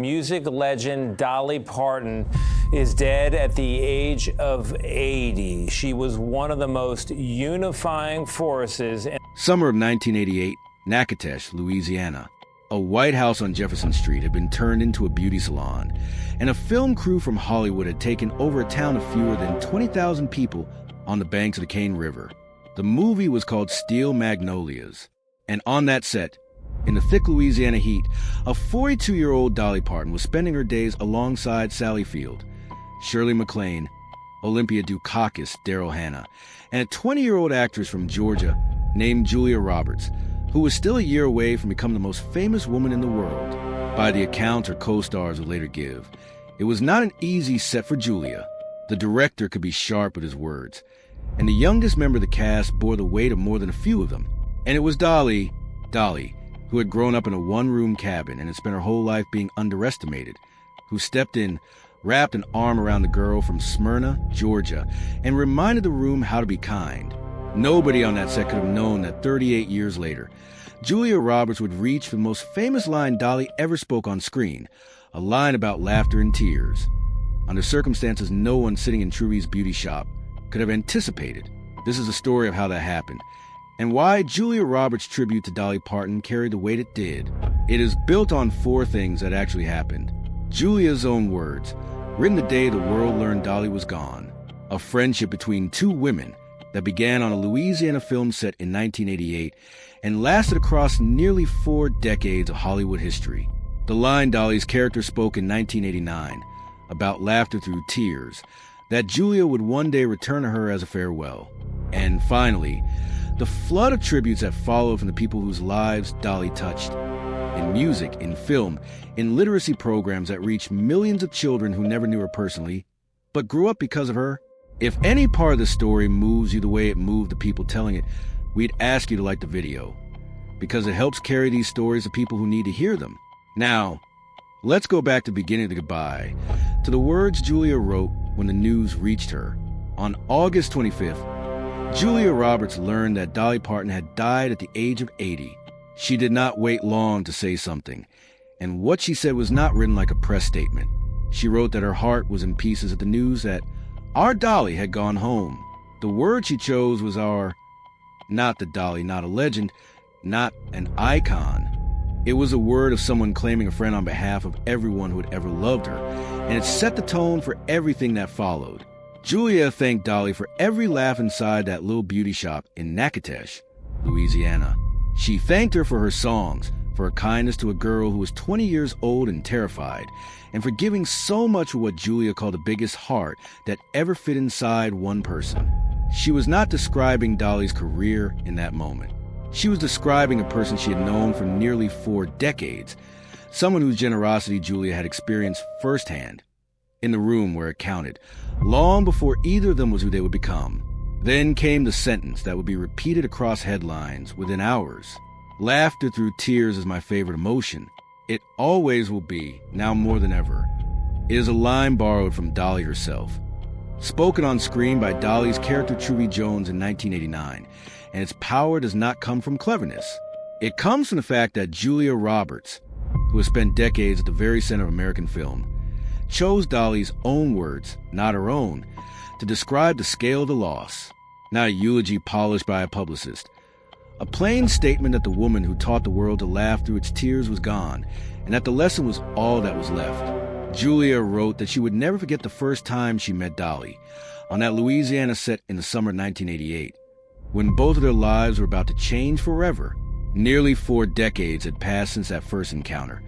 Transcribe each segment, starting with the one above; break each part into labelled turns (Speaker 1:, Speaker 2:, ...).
Speaker 1: Music legend Dolly Parton is dead at the age of 80. She was one of the most unifying forces.
Speaker 2: Summer of 1988, Natchitoches, Louisiana. A White House on Jefferson Street had been turned into a beauty salon, and a film crew from Hollywood had taken over a town of fewer than 20,000 people on the banks of the Cane River. The movie was called Steel Magnolias, and on that set, in the thick Louisiana heat, a 42-year-old Dolly Parton was spending her days alongside Sally Field, Shirley MacLaine, Olympia Dukakis, Daryl Hannah, and a 20-year-old actress from Georgia named Julia Roberts, who was still a year away from becoming the most famous woman in the world, by the accounts her co-stars would later give. It was not an easy set for Julia. The director could be sharp with his words, and the youngest member of the cast bore the weight of more than a few of them. And it was Dolly, who had grown up in a one-room cabin and had spent her whole life being underestimated, who stepped in, wrapped an arm around the girl from Smyrna, Georgia, and reminded the room how to be kind. Nobody on that set could have known that 38 years later, Julia Roberts would reach for the most famous line Dolly ever spoke on screen, a line about laughter and tears. Under circumstances no one sitting in Truby's beauty shop could have anticipated. This is a story of how that happened, and why Julia Roberts' tribute to Dolly Parton carried the weight it did. It is built on four things that actually happened. Julia's own words, written the day the world learned Dolly was gone. A friendship between two women that began on a Louisiana film set in 1988 and lasted across nearly 4 decades of Hollywood history. The line Dolly's character spoke in 1989, about laughter through tears, that Julia would one day return to her as a farewell. And finally, the flood of tributes that followed from the people whose lives Dolly touched. In music, in film, in literacy programs that reached millions of children who never knew her personally, but grew up because of her. If any part of the story moves you the way it moved the people telling it, we'd ask you to like the video, because it helps carry these stories to people who need to hear them. Now, let's go back to the beginning of the goodbye, to the words Julia wrote when the news reached her. On August 25th, Julia Roberts learned that Dolly Parton had died at the age of 80. She did not wait long to say something, and what she said was not written like a press statement. She wrote that her heart was in pieces at the news that our Dolly had gone home. The word she chose was our, not the Dolly, not a legend, not an icon. It was a word of someone claiming a friend on behalf of everyone who had ever loved her, and it set the tone for everything that followed. Julia thanked Dolly for every laugh inside that little beauty shop in Natchitoches, Louisiana. She thanked her for her songs, for her kindness to a girl who was 20 years old and terrified, and for giving so much of what Julia called the biggest heart that ever fit inside one person. She was not describing Dolly's career in that moment. She was describing a person she had known for nearly 4 decades, someone whose generosity Julia had experienced firsthand, in the room where it counted, long before either of them was who they would become. Then came the sentence that would be repeated across headlines within hours. Laughter through tears is my favorite emotion. It always will be, now more than ever. It is a line borrowed from Dolly herself, spoken on screen by Dolly's character Truby Jones in 1989, and its power does not come from cleverness. It comes from the fact that Julia Roberts, who has spent decades at the very center of American film, chose Dolly's own words, not her own, to describe the scale of the loss. Not a eulogy polished by a publicist. A plain statement that the woman who taught the world to laugh through its tears was gone, and that the lesson was all that was left. Julia wrote that she would never forget the first time she met Dolly, on that Louisiana set in the summer of 1988, when both of their lives were about to change forever. Nearly 4 decades had passed since that first encounter,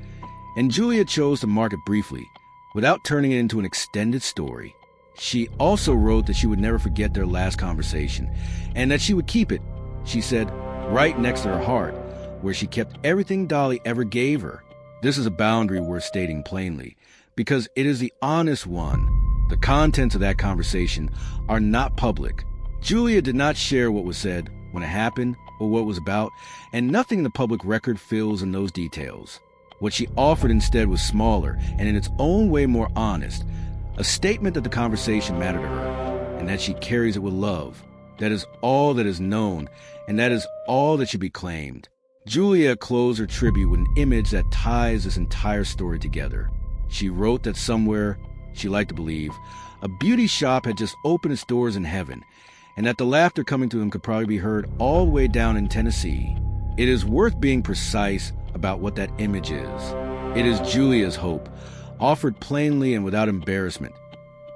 Speaker 2: and Julia chose to mark it briefly, without turning it into an extended story. She also wrote that she would never forget their last conversation, and that she would keep it, she said, right next to her heart, where she kept everything Dolly ever gave her. This is a boundary worth stating plainly, because it is the honest one. The contents of that conversation are not public. Julia did not share what was said, when it happened, or what it was about, and nothing in the public record fills in those details. What she offered instead was smaller, and in its own way more honest, a statement that the conversation mattered to her, and that she carries it with love. That is all that is known, and that is all that should be claimed. Julia closed her tribute with an image that ties this entire story together. She wrote that somewhere, she liked to believe, a beauty shop had just opened its doors in heaven, and that the laughter coming to them could probably be heard all the way down in Tennessee. It is worth being precise about what that image is. It is Julia's hope, offered plainly and without embarrassment.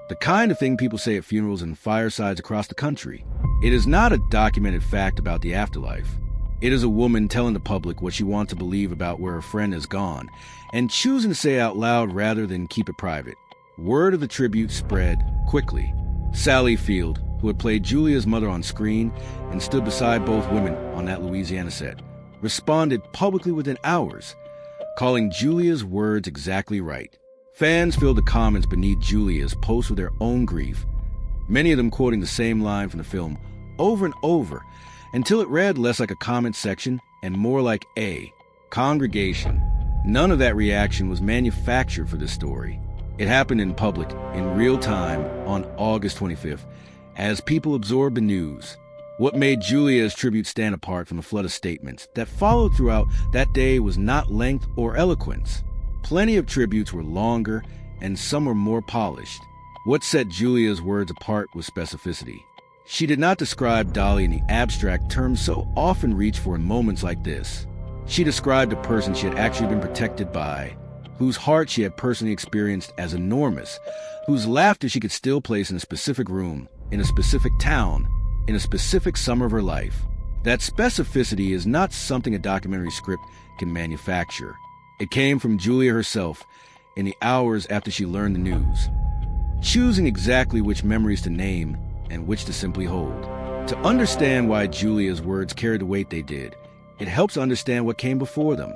Speaker 2: The kind of thing people say at funerals and firesides across the country. It is not a documented fact about the afterlife. It is a woman telling the public what she wants to believe about where a friend has gone, and choosing to say it out loud rather than keep it private. Word of the tribute spread quickly. Sally Field, who had played Julia's mother on screen and stood beside both women on that Louisiana set, responded publicly within hours, calling Julia's words exactly right. Fans filled the comments beneath Julia's post with their own grief, many of them quoting the same line from the film over and over, until it read less like a comment section and more like a congregation. None of that reaction was manufactured for this story. It happened in public, in real time, on August 25th, as people absorbed the news. What made Julia's tribute stand apart from the flood of statements that followed throughout that day was not length or eloquence. Plenty of tributes were longer, and some were more polished. What set Julia's words apart was specificity. She did not describe Dolly in the abstract terms so often reached for in moments like this. She described a person she had actually been protected by, whose heart she had personally experienced as enormous, whose laughter she could still place in a specific room, in a specific town, in a specific summer of her life. That specificity is not something a documentary script can manufacture. It came from Julia herself in the hours after she learned the news, choosing exactly which memories to name and which to simply hold. To understand why Julia's words carried the weight they did, it helps understand what came before them.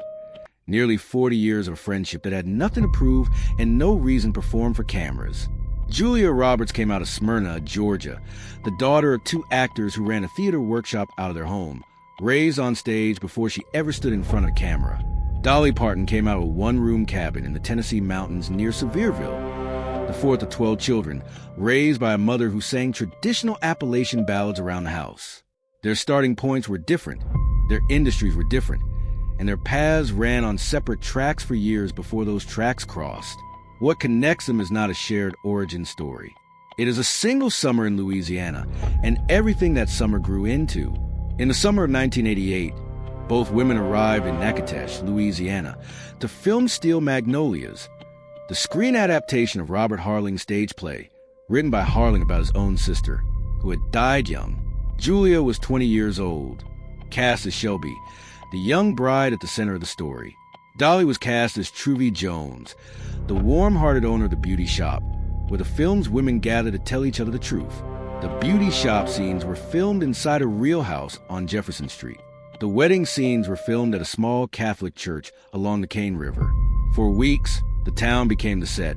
Speaker 2: Nearly 40 years of friendship that had nothing to prove and no reason performed for cameras. Julia Roberts came out of Smyrna, Georgia, the daughter of two actors who ran a theater workshop out of their home, raised on stage before she ever stood in front of a camera. Dolly Parton came out of a one-room cabin in the Tennessee mountains near Sevierville, the fourth of 12 children, raised by a mother who sang traditional Appalachian ballads around the house. Their starting points were different, their industries were different, and their paths ran on separate tracks for years before those tracks crossed. What connects them is not a shared origin story. It is a single summer in Louisiana, and everything that summer grew into. In the summer of 1988, both women arrived in Natchitoches, Louisiana, to film Steel Magnolias, the screen adaptation of Robert Harling's stage play, written by Harling about his own sister, who had died young. Julia was 20 years old, cast as Shelby, the young bride at the center of the story. Dolly was cast as Truvy Jones, the warm-hearted owner of the beauty shop, where the film's women gathered to tell each other the truth. The beauty shop scenes were filmed inside a real house on Jefferson Street. The wedding scenes were filmed at a small Catholic church along the Cane River. For weeks, the town became the set,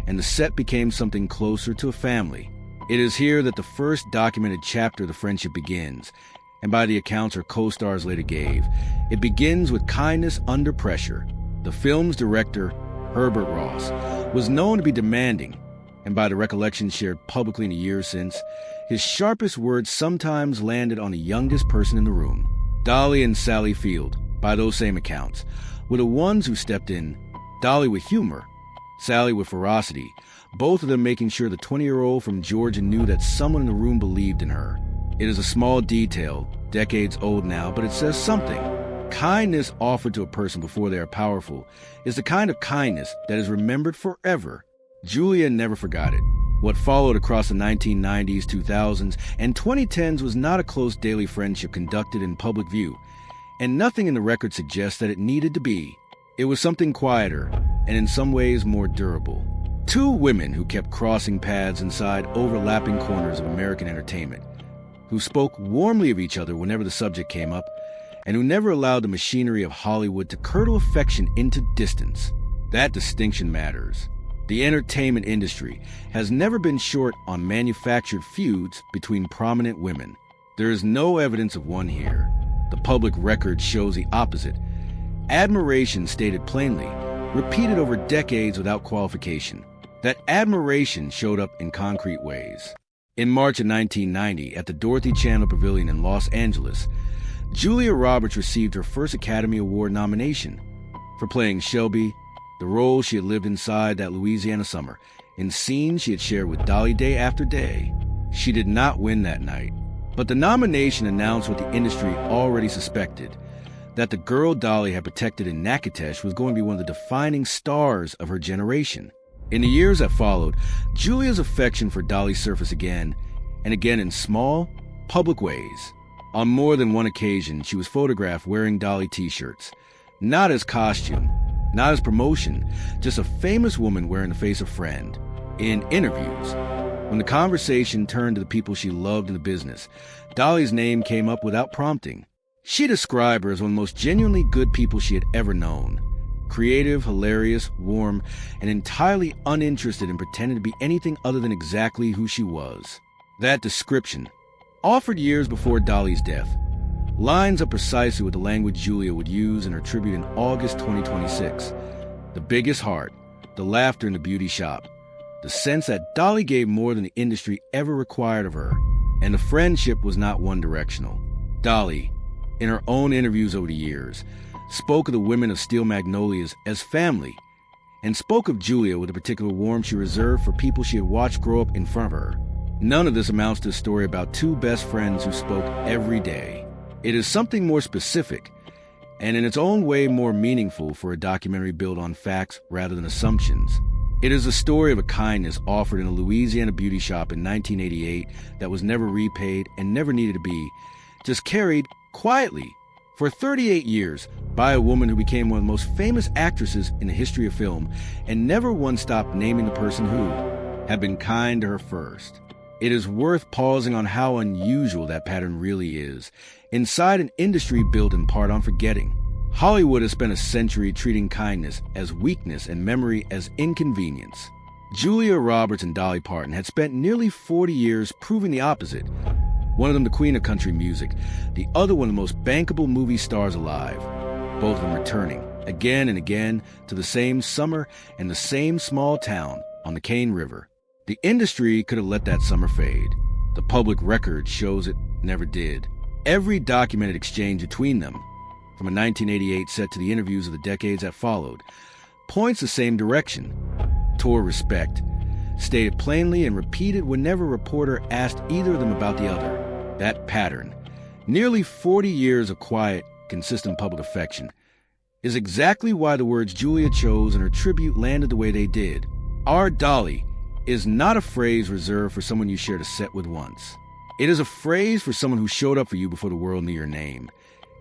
Speaker 2: and the set became something closer to a family. It is here that the first documented chapter of the friendship begins, and by the accounts her co-stars later gave, it begins with kindness under pressure. The film's director, Herbert Ross, was known to be demanding, and by the recollections shared publicly in the years since, his sharpest words sometimes landed on the youngest person in the room. Dolly and Sally Field, by those same accounts, were the ones who stepped in, Dolly with humor, Sally with ferocity, both of them making sure the 20-year-old from Georgia knew that someone in the room believed in her. It is a small detail, decades old now, but it says something. Kindness offered to a person before they are powerful is the kind of kindness that is remembered forever. Julia never forgot it. What followed across the 1990s, 2000s, and 2010s was not a close daily friendship conducted in public view, and nothing in the record suggests that it needed to be. It was something quieter, and in some ways more durable. Two women who kept crossing paths inside overlapping corners of American entertainment, who spoke warmly of each other whenever the subject came up, and who never allowed the machinery of Hollywood to curdle affection into distance. That distinction matters. The entertainment industry has never been short on manufactured feuds between prominent women. There is no evidence of one here. The public record shows the opposite. Admiration stated plainly, repeated over decades without qualification. That admiration showed up in concrete ways. In March of 1990, at the Dorothy Chandler Pavilion in Los Angeles, Julia Roberts received her first Academy Award nomination for playing Shelby, the role she had lived inside that Louisiana summer, in scenes she had shared with Dolly day after day. She did not win that night, but the nomination announced what the industry already suspected, that the girl Dolly had protected in Natchitoches was going to be one of the defining stars of her generation. In the years that followed, Julia's affection for Dolly surfaced again and again in small, public ways. On more than one occasion, she was photographed wearing Dolly t-shirts, not as costume, not as promotion, just a famous woman wearing the face of a friend. In interviews, when the conversation turned to the people she loved in the business, Dolly's name came up without prompting. She described her as one of the most genuinely good people she had ever known. Creative, hilarious, warm, and entirely uninterested in pretending to be anything other than exactly who she was. That description, offered years before Dolly's death, lines up precisely with the language Julia would use in her tribute in August 2026. The biggest heart, the laughter in the beauty shop, the sense that Dolly gave more than the industry ever required of her, and the friendship was not one-directional. Dolly, in her own interviews over the years, spoke of the women of Steel Magnolias as family, and spoke of Julia with a particular warmth she reserved for people she had watched grow up in front of her. None of this amounts to a story about two best friends who spoke every day. It is something more specific, and in its own way more meaningful for a documentary built on facts rather than assumptions. It is a story of a kindness offered in a Louisiana beauty shop in 1988 that was never repaid and never needed to be, just carried quietly for 38 years by a woman who became one of the most famous actresses in the history of film and never once stopped naming the person who had been kind to her first. It is worth pausing on how unusual that pattern really is, inside an industry built in part on forgetting. Hollywood has spent a century treating kindness as weakness and memory as inconvenience. Julia Roberts and Dolly Parton had spent nearly 40 years proving the opposite. One of them the queen of country music, the other one of the most bankable movie stars alive. Both of them returning, again and again, to the same summer and the same small town on the Cane River. The industry could have let that summer fade. The public record shows it never did. Every documented exchange between them, from a 1988 set to the interviews of the decades that followed, points the same direction, toward respect, stated plainly and repeated whenever a reporter asked either of them about the other. That pattern, nearly 40 years of quiet, consistent public affection, is exactly why the words Julia chose in her tribute landed the way they did. Our Dolly is not a phrase reserved for someone you shared a set with once. It is a phrase for someone who showed up for you before the world knew your name.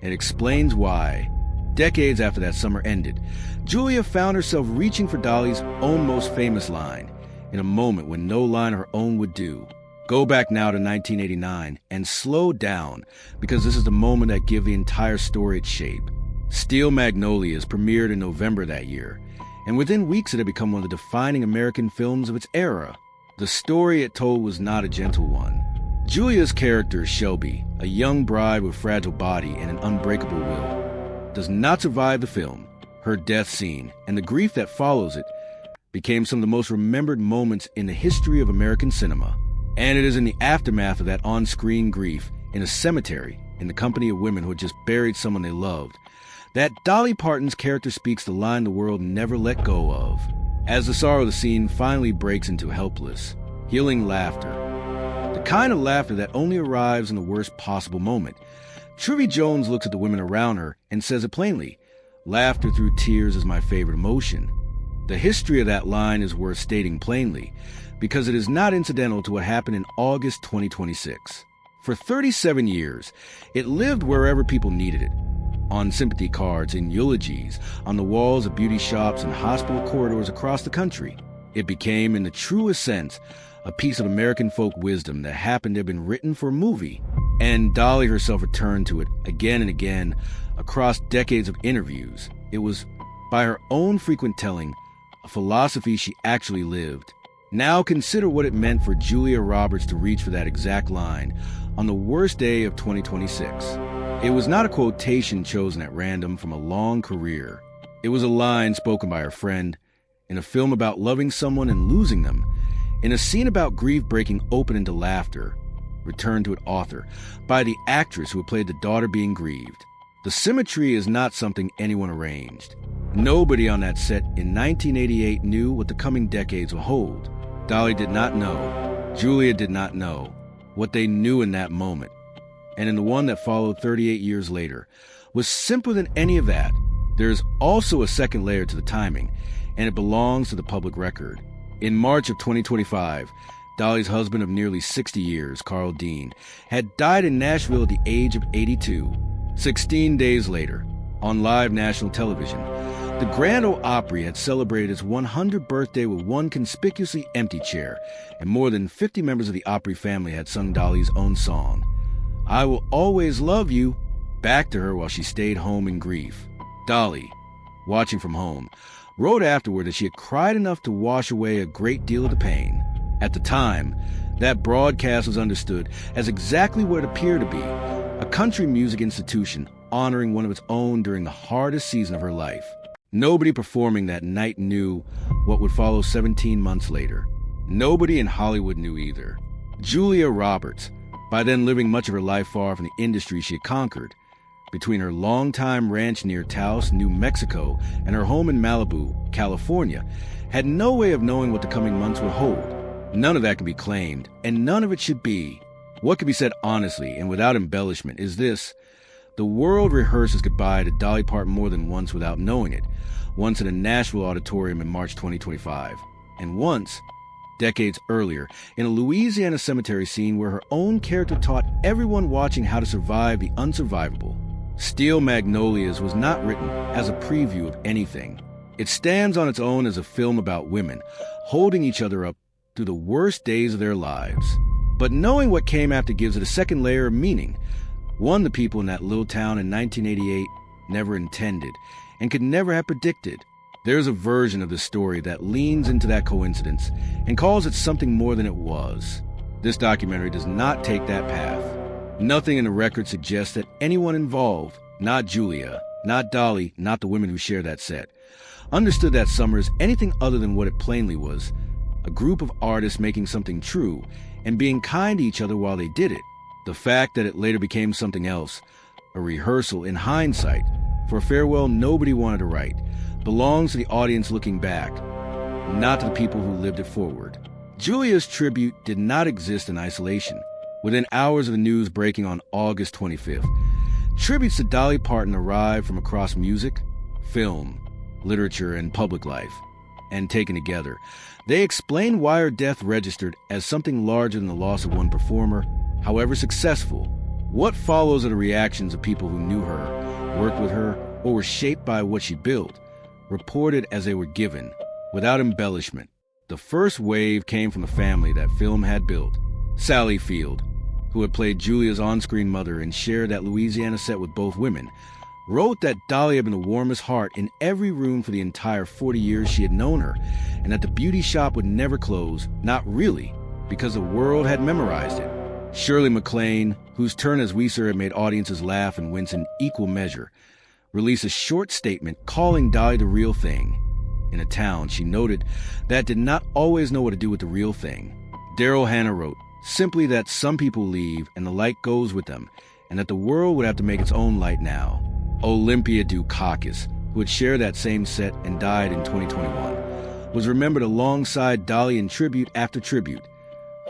Speaker 2: It explains why, decades after that summer ended, Julia found herself reaching for Dolly's own most famous line, in a moment when no line of her own would do. Go back now to 1989 and slow down, because this is the moment that gives the entire story its shape. Steel Magnolias premiered in November that year, and within weeks it had become one of the defining American films of its era. The story it told was not a gentle one. Julia's character, Shelby, a young bride with a fragile body and an unbreakable will, does not survive the film. Her death scene, and the grief that follows it, became some of the most remembered moments in the history of American cinema. And it is in the aftermath of that on-screen grief, in a cemetery, in the company of women who had just buried someone they loved, that Dolly Parton's character speaks the line the world never let go of, as the sorrow of the scene finally breaks into helpless, healing laughter. The kind of laughter that only arrives in the worst possible moment. Truvy Jones looks at the women around her and says it plainly, "Laughter through tears is my favorite emotion." The history of that line is worth stating plainly, because it is not incidental to what happened in August 2026. For 37 years, it lived wherever people needed it. On sympathy cards, in eulogies, on the walls of beauty shops and hospital corridors across the country. It became, in the truest sense, a piece of American folk wisdom that happened to have been written for a movie. And Dolly herself returned to it again and again across decades of interviews. It was, by her own frequent telling, a philosophy she actually lived. Now consider what it meant for Julia Roberts to reach for that exact line on the worst day of 2026. It was not a quotation chosen at random from a long career. It was a line spoken by her friend, in a film about loving someone and losing them, in a scene about grief breaking open into laughter, returned to an author, by the actress who had played the daughter being grieved. The symmetry is not something anyone arranged. Nobody on that set in 1988 knew what the coming decades would hold. Dolly did not know. Julia did not know. What they knew in that moment, and in the one that followed 38 years later, was simpler than any of that. There is also a second layer to the timing, and it belongs to the public record. In March of 2025, Dolly's husband of nearly 60 years, Carl Dean, had died in Nashville at the age of 82. 16 days later, on live national television, the Grand Ole Opry had celebrated its 100th birthday with one conspicuously empty chair, and more than 50 members of the Opry family had sung Dolly's own song, "I Will Always Love You," back to her while she stayed home in grief. Dolly, watching from home, wrote afterward that she had cried enough to wash away a great deal of the pain. At the time, that broadcast was understood as exactly what it appeared to be, a country music institution honoring one of its own during the hardest season of her life. Nobody performing that night knew what would follow 17 months later. Nobody in Hollywood knew either. Julia Roberts, by then living much of her life far from the industry she had conquered, between her longtime ranch near Taos, New Mexico, and her home in Malibu, California, had no way of knowing what the coming months would hold. None of that can be claimed, and none of it should be. What can be said honestly and without embellishment is this: the world rehearses goodbye to Dolly Parton more than once without knowing it. Once in a Nashville auditorium in March 2025, and once, decades earlier, in a Louisiana cemetery scene where her own character taught everyone watching how to survive the unsurvivable. Steel Magnolias was not written as a preview of anything. It stands on its own as a film about women holding each other up through the worst days of their lives. But knowing what came after gives it a second layer of meaning, one the people in that little town in 1988 never intended and could never have predicted. There's a version of the story that leans into that coincidence and calls it something more than it was. This documentary does not take that path. Nothing in the record suggests that anyone involved, not Julia, not Dolly, not the women who share that set, understood that summer as anything other than what it plainly was: a group of artists making something true and being kind to each other while they did it. The fact that it later became something else, a rehearsal in hindsight, for a farewell nobody wanted to write, belongs to the audience looking back, not to the people who lived it forward. Julia's tribute did not exist in isolation. Within hours of the news breaking on August 25th, tributes to Dolly Parton arrived from across music, film, literature, and public life. And taken together, they explained why her death registered as something larger than the loss of one performer, however successful. What follows are the reactions of people who knew her, worked with her, or were shaped by what she built, reported as they were given, without embellishment. The first wave came from the family that film had built. Sally Field, who had played Julia's on-screen mother and shared that Louisiana set with both women, wrote that Dolly had been the warmest heart in every room for the entire 40 years she had known her, and that the beauty shop would never close, not really, because the world had memorized it. Shirley MacLaine, whose turn as Weiser had made audiences laugh and wince in equal measure, released a short statement calling Dolly the real thing. In a town, she noted, that did not always know what to do with the real thing. Daryl Hannah wrote, simply that some people leave and the light goes with them, and that the world would have to make its own light now. Olympia Dukakis, who had shared that same set and died in 2021, was remembered alongside Dolly in tribute after tribute.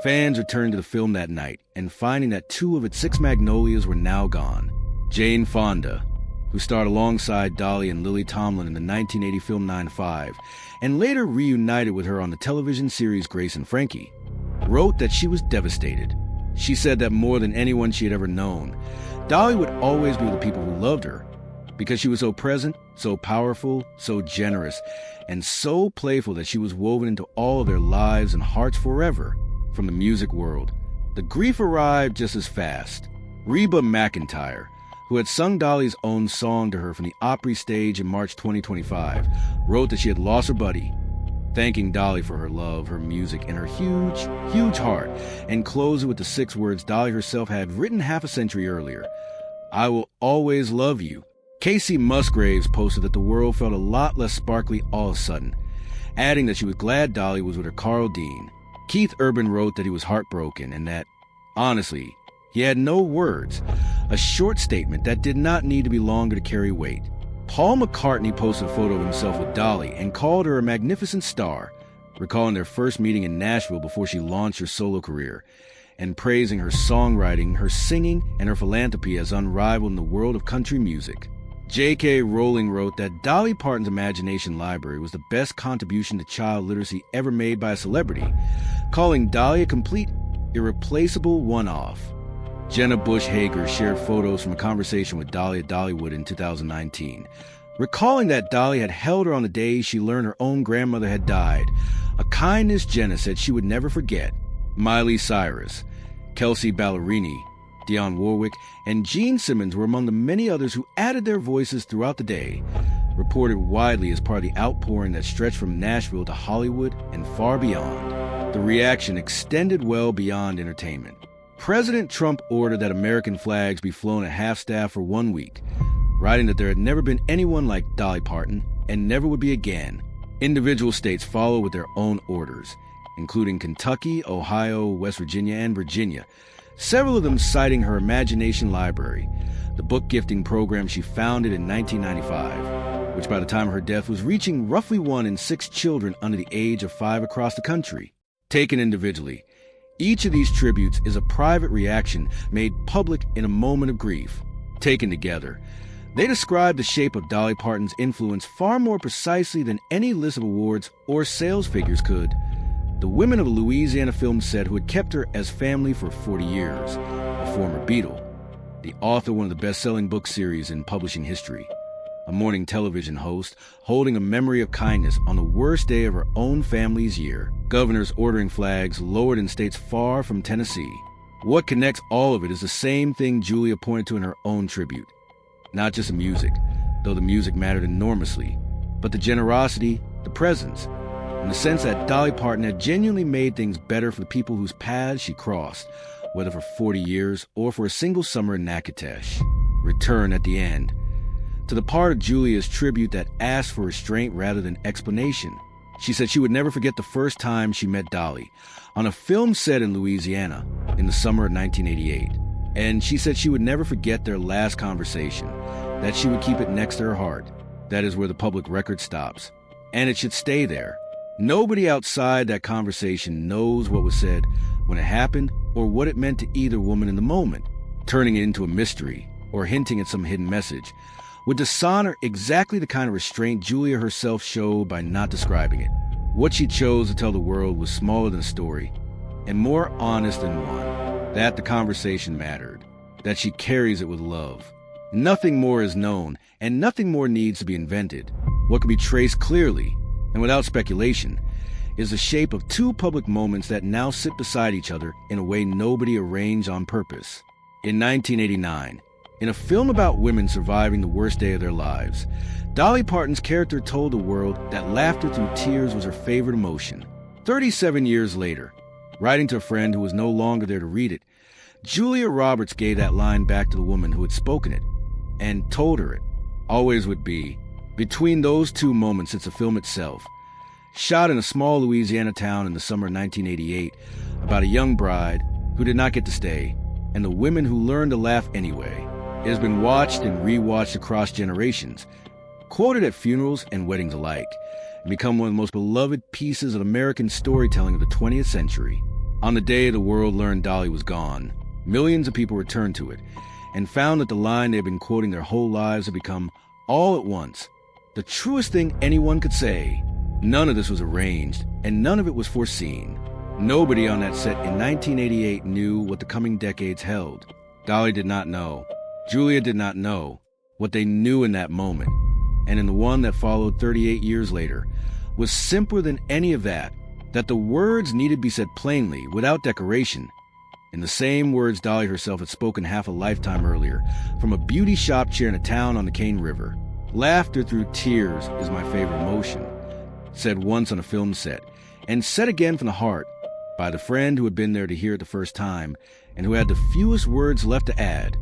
Speaker 2: Fans returned to the film that night and finding that 2 of its 6 magnolias were now gone. Jane Fonda, who starred alongside Dolly and Lily Tomlin in the 1980 film 9-5, and later reunited with her on the television series Grace and Frankie, wrote that she was devastated. She said that more than anyone she had ever known, Dolly would always be with the people who loved her, because she was so present, so powerful, so generous, and so playful that she was woven into all of their lives and hearts forever. From the music world, the grief arrived just as fast. Reba McEntire, who had sung Dolly's own song to her from the Opry stage in March 2025, wrote that she had lost her buddy, thanking Dolly for her love, her music, and her huge, huge heart, and closed with the 6 words Dolly herself had written half a century earlier: "I will always love you." Casey Musgraves posted that the world felt a lot less sparkly all of a sudden, adding that she was glad Dolly was with her Carl Dean. Keith Urban wrote that he was heartbroken and that, honestly, he had no words, a short statement that did not need to be longer to carry weight. Paul McCartney posted a photo of himself with Dolly and called her a magnificent star, recalling their first meeting in Nashville before she launched her solo career, and praising her songwriting, her singing, and her philanthropy as unrivaled in the world of country music. J.K. Rowling wrote that Dolly Parton's Imagination Library was the best contribution to child literacy ever made by a celebrity, calling Dolly a complete, irreplaceable one-off. Jenna Bush Hager shared photos from a conversation with Dolly at Dollywood in 2019, recalling that Dolly had held her on the day she learned her own grandmother had died, a kindness Jenna said she would never forget. Miley Cyrus, Kelsey Ballerini, Dionne Warwick, and Gene Simmons were among the many others who added their voices throughout the day, reported widely as part of the outpouring that stretched from Nashville to Hollywood and far beyond. The reaction extended well beyond entertainment. President Trump ordered that American flags be flown at half-staff for 1 week, writing that there had never been anyone like Dolly Parton and never would be again. Individual states followed with their own orders, including Kentucky, Ohio, West Virginia, and Virginia, several of them citing her Imagination Library, the book gifting program she founded in 1995, which by the time of her death was reaching roughly 1 in 6 children under the age of 5 across the country. Taken individually, each of these tributes is a private reaction made public in a moment of grief. Taken together, they describe the shape of Dolly Parton's influence far more precisely than any list of awards or sales figures could. The women of a Louisiana film set who had kept her as family for 40 years, a former Beatle, the author of one of the best-selling book series in publishing history, a morning television host holding a memory of kindness on the worst day of her own family's year, governors ordering flags lowered in states far from Tennessee. What connects all of it is the same thing Julia pointed to in her own tribute. Not just the music, though the music mattered enormously, but the generosity, the presence, in the sense that Dolly Parton had genuinely made things better for the people whose paths she crossed, whether for 40 years or for a single summer in Natchitoches. Return at the end to the part of Julia's tribute that asked for restraint rather than explanation. She said she would never forget the first time she met Dolly on a film set in Louisiana in the summer of 1988. And she said she would never forget their last conversation, that she would keep it next to her heart. That is where the public record stops. And it should stay there. Nobody outside that conversation knows what was said, when it happened, or what it meant to either woman in the moment. Turning it into a mystery, or hinting at some hidden message, would dishonor exactly the kind of restraint Julia herself showed by not describing it. What she chose to tell the world was smaller than a story, and more honest than one. That the conversation mattered, that she carries it with love. Nothing more is known, and nothing more needs to be invented. What can be traced clearly, and without speculation, is the shape of 2 public moments that now sit beside each other in a way nobody arranged on purpose. In 1989, in a film about women surviving the worst day of their lives, Dolly Parton's character told the world that laughter through tears was her favorite emotion. 37 years later, writing to a friend who was no longer there to read it, Julia Roberts gave that line back to the woman who had spoken it, and told her it always would be. Between those 2 moments sits the film itself, shot in a small Louisiana town in the summer of 1988, about a young bride who did not get to stay, and the women who learned to laugh anyway. It has been watched and rewatched across generations, quoted at funerals and weddings alike, and become one of the most beloved pieces of American storytelling of the 20th century. On the day the world learned Dolly was gone, millions of people returned to it and found that the line they had been quoting their whole lives had become, all at once, the truest thing anyone could say. None of this was arranged, and none of it was foreseen. Nobody on that set in 1988 knew what the coming decades held. Dolly did not know. Julia did not know. What they knew in that moment, and in the one that followed 38 years later, was simpler than any of that, that the words needed to be said plainly, without decoration, in the same words Dolly herself had spoken half a lifetime earlier, from a beauty shop chair in a town on the Cane River. Laughter through tears is my favorite emotion, said once on a film set, and said again from the heart, by the friend who had been there to hear it the first time, and who had the fewest words left to add.